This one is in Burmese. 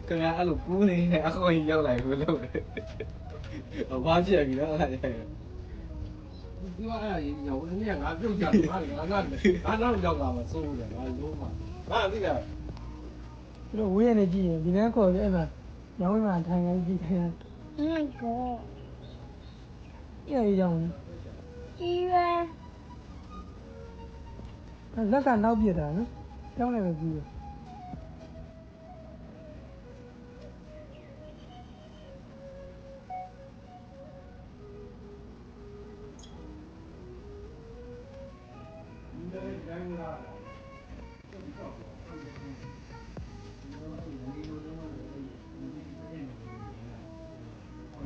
ခင်ဗျာအဲ့လိုကူးနေအခုကြီးရောက်လာဘူးလို့အဘာဖြစ်ပြီနော်အဲ့ဒါဒီကအဲ့ရောက်နေငါပြုတ်ကြတယ်ငါတော့ရောက်လာမှစိုးတယ်ငါလုံးမှာငါသိလားသူတို့ဝေးရနေကြည့်ရင်ဒီနေ့ခေါ်ပြီးအဲ့မှာညောင်းမှာထိုင်နေကြည့်တယ်အေးကြောင်လက်ကနောက်ပြတာနော်ကြောင်းလည်းပဲပြီးတယ်ဒီတိုင်းလာ